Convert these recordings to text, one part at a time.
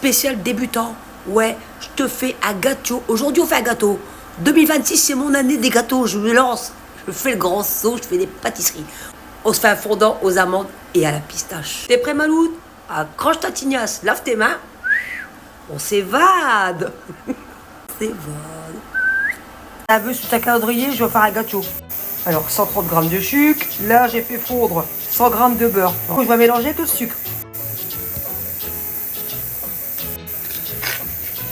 spécial débutant. Ouais, je te fais un gâteau. Aujourd'hui, on fait un gâteau. 2026, c'est mon année des gâteaux. Je me lance. Je fais le grand saut, je fais des pâtisseries. On se fait un fondant aux amandes et à la pistache. T'es prêt, Maloud? Accroche ta tignasse, lave tes mains. On s'évade. On s'évade. T'as vu sur ta calendrier, je vais faire un gâteau. Alors, 130 g de sucre. Là, j'ai fait fondre 100 g de beurre. Donc, je vais mélanger avec le sucre.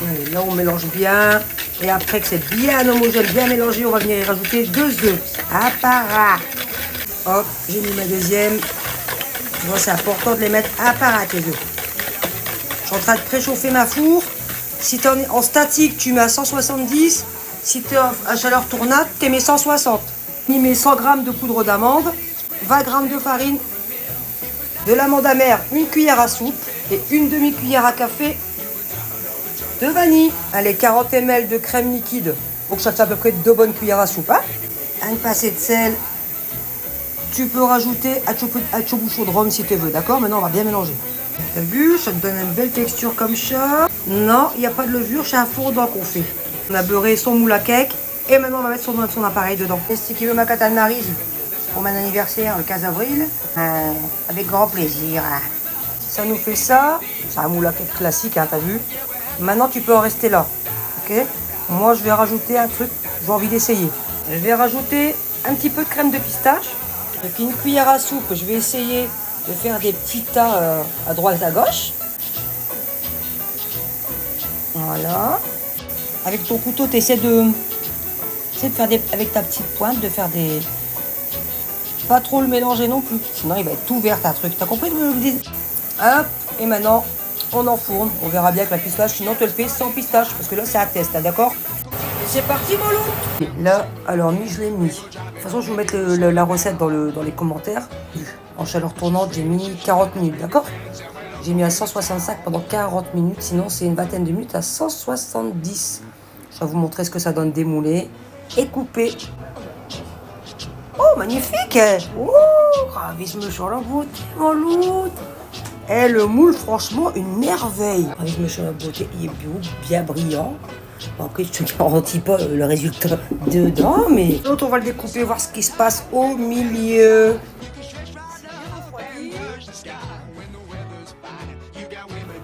Allez, là, on mélange bien. Et après que c'est bien homogène, bien mélangé, on va venir y rajouter 2 œufs. À part. Hop, j'ai mis ma deuxième. Tu vois, c'est important de les mettre à part, tes œufs. Je suis en train de préchauffer ma four. Si tu es en statique, tu mets à 170. Si tu es à chaleur tournante, tu mets 160. Je mets 100 g de poudre d'amande, 20 g de farine, de l'amande amère, une cuillère à soupe et une demi-cuillère à café de vanille. Allez, 40 ml de crème liquide. Donc ça fait à peu près 2 bonnes cuillères à soupe. Hein, une pincée de sel. Tu peux rajouter un bouchon de rhum si tu veux, d'accord? Maintenant, on va bien mélanger. T'as vu, ça te donne une belle texture comme ça. Non, il n'y a pas de levure, c'est un fondant qu'on fait. On a beurré son moule à cake et maintenant on va mettre son appareil dedans. Et si tu veux ma carte Maryse pour mon anniversaire le 15 avril, avec grand plaisir. Ça nous fait ça. C'est un moule à cake classique, hein, t'as vu? Maintenant, tu peux en rester là, ok? Moi, je vais rajouter un truc, j'ai envie d'essayer. Je vais rajouter un petit peu de crème de pistache. Avec une cuillère à soupe, je vais essayer de faire des petits tas à droite à gauche. Voilà. Avec ton couteau, tu essaies de faire avec ta petite pointe, de faire des... Pas trop le mélanger non plus, sinon il va être tout vert ta truc. T'as compris le dire? Hop, et maintenant, on enfourne. On verra bien avec la pistache, sinon tu le fais sans pistache, parce que là c'est un test, d'accord? C'est parti, mon loup. Là, alors, je l'ai mis. De toute façon, je vais vous mettre la recette dans les commentaires. En chaleur tournante, j'ai mis 40 minutes, d'accord? J'ai mis à 165 pendant 40 minutes, sinon c'est une vingtaine de minutes à 170. Je vais vous montrer ce que ça donne démoulé et coupé. Oh, magnifique! Oh, ravise-me sur la beauté, mon loup. Et le moule, franchement, une merveille. Ravise-me sur la beauté, il est bien brillant. Bon, après, je te garantis pas le résultat dedans, mais l'autre, on va le découper, voir ce qui se passe au milieu.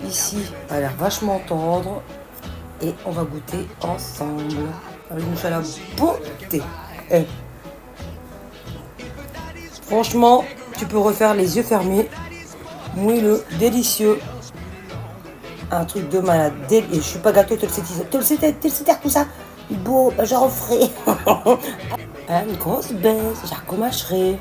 Ici, elle a l'air vachement tendre et on va goûter ensemble. Avec une la beauté. Franchement, tu peux refaire les yeux fermés. Moelleux, délicieux. Un truc de malade. Et je suis pas gâteau, tu le sais tout ça. Beau, j'en ferai. Une grosse baisse, j'en recommencerai.